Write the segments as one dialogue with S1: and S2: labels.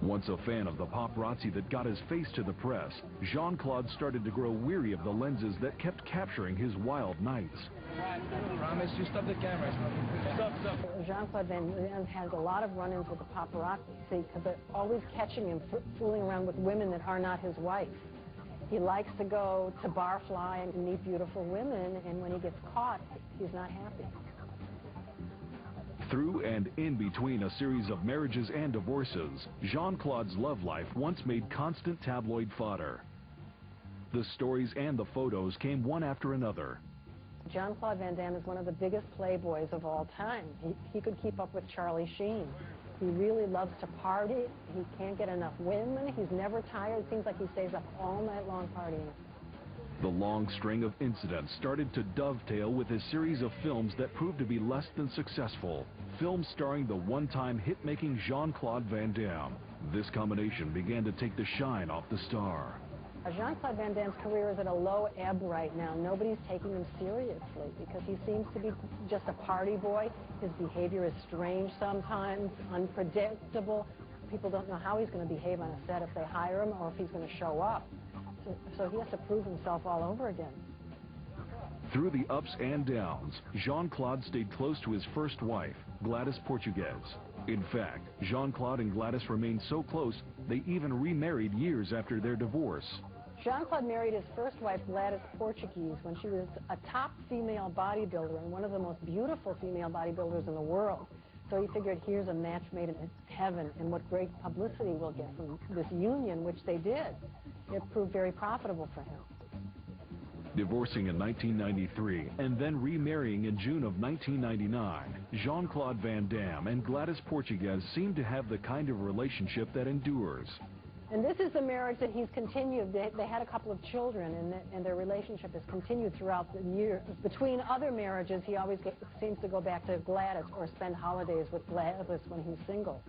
S1: Once a fan of the paparazzi that got his face to the press, Jean-Claude started to grow weary of the lenses that kept capturing his wild nights.
S2: Promise you stop the camera. Stop.
S3: Jean-Claude Van Damme has a lot of run-ins with the paparazzi, see, because they're always catching him fooling around with women that are not his wife. He likes to go to barfly and meet beautiful women, and when he gets caught, he's not happy.
S1: Through and in between a series of marriages and divorces, Jean-Claude's love life once made constant tabloid fodder. The stories and the photos came one after another.
S3: Jean-Claude Van Damme is one of the biggest playboys of all time. He could keep up with Charlie Sheen. He really loves to party. He can't get enough women. He's never tired. It seems like he stays up all night long partying.
S1: The long string of incidents started to dovetail with a series of films that proved to be less than successful. Films starring the one-time hit-making Jean-Claude Van Damme. This combination began to take the shine off the star.
S3: Jean-Claude Van Damme's career is at a low ebb right now. Nobody's taking him seriously because he seems to be just a party boy. His behavior is strange sometimes, unpredictable. People don't know how he's going to behave on a set if they hire him or if he's going to show up. So he has to prove himself all over again.
S1: Through the ups and downs, Jean-Claude stayed close to his first wife, Gladys Portuguez. In fact, Jean-Claude and Gladys remained so close, they even remarried years after their divorce.
S3: Jean-Claude married his first wife, Gladys Portuguez, when she was a top female bodybuilder and one of the most beautiful female bodybuilders in the world. So he figured, here's a match made in heaven, and what great publicity we'll get from this union, which they did. It proved very profitable for him.
S1: Divorcing in 1993 and then remarrying in June of 1999, Jean-Claude Van Damme and Gladys Portuguez seemed to have the kind of relationship that endures.
S3: And this is the marriage that he's continued. They had a couple of children, and their relationship has continued throughout the years. Between other marriages, he always seems to go back to Gladys or spend holidays with Gladys when he's single.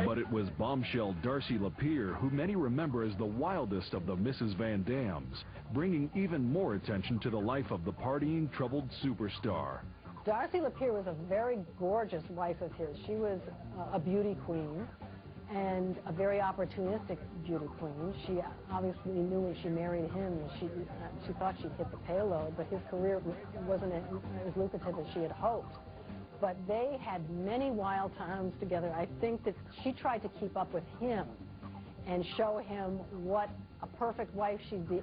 S1: But it was bombshell Darcy Lapierre who many remember as the wildest of the Mrs. Van Dammes, bringing even more attention to the life of the partying, troubled superstar.
S3: Darcy Lapierre was a very gorgeous wife of his. She was a beauty queen and a very opportunistic beauty queen. She obviously knew when she married him, she thought she'd hit the payload, but his career wasn't as lucrative as she had hoped. But they had many wild times together. I think that she tried to keep up with him and show him what a perfect wife she'd be,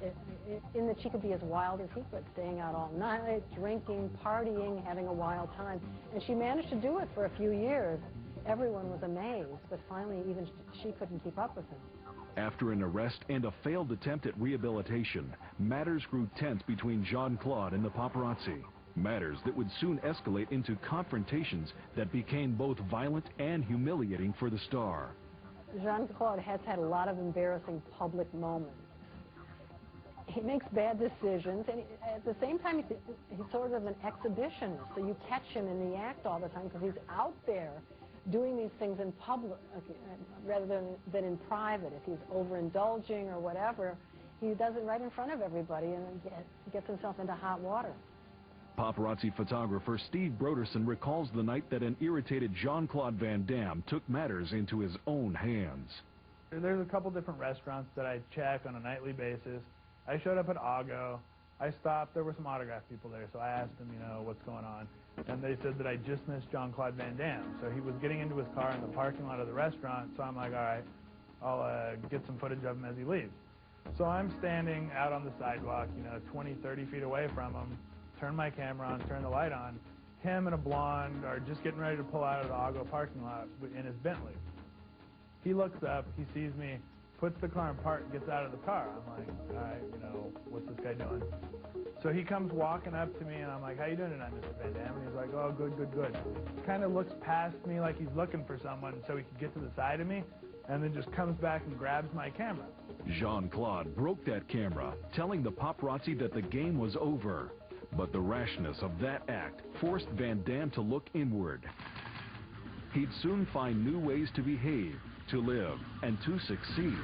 S3: in that she could be as wild as he could, staying out all night, drinking, partying, having a wild time. And she managed to do it for a few years. Everyone was amazed, but finally even she couldn't keep up with him.
S1: After an arrest and a failed attempt at rehabilitation, matters grew tense between Jean-Claude and the paparazzi. Matters that would soon escalate into confrontations that became both violent and humiliating for the star.
S3: Jean-Claude has had a lot of embarrassing public moments. He makes bad decisions, and at the same time, he's sort of an exhibitionist, so you catch him in the act all the time because he's out there doing these things in public rather than in private. If he's overindulging or whatever, he does it right in front of everybody and gets himself into hot water.
S1: Paparazzi photographer Steve Broderson recalls the night that an irritated Jean-Claude Van Damme took matters into his own hands.
S4: There's a couple different restaurants that I check on a nightly basis. I showed up at Ago. I stopped. There were some autograph people there, so I asked them, what's going on. And they said that I just missed Jean-Claude Van Damme. So he was getting into his car in the parking lot of the restaurant, so I'm like, all right, I'll get some footage of him as he leaves. So I'm standing out on the sidewalk, 20, 30 feet away from him, turn my camera on, turn the light on. Him and a blonde are just getting ready to pull out of the Ago parking lot in his Bentley. He looks up, he sees me, puts the car in park, gets out of the car. I'm like, all right, what's this guy doing? So he comes walking up to me, and I'm like, how you doing tonight, Mr. Van Damme? And he's like, oh, good, good, good. Kind of looks past me like he's looking for someone so he can get to the side of me, and then just comes back and grabs my camera.
S1: Jean-Claude broke that camera, telling the paparazzi that the game was over. But the rashness of that act forced Van Damme to look inward. He'd soon find new ways to behave, to live, and to succeed.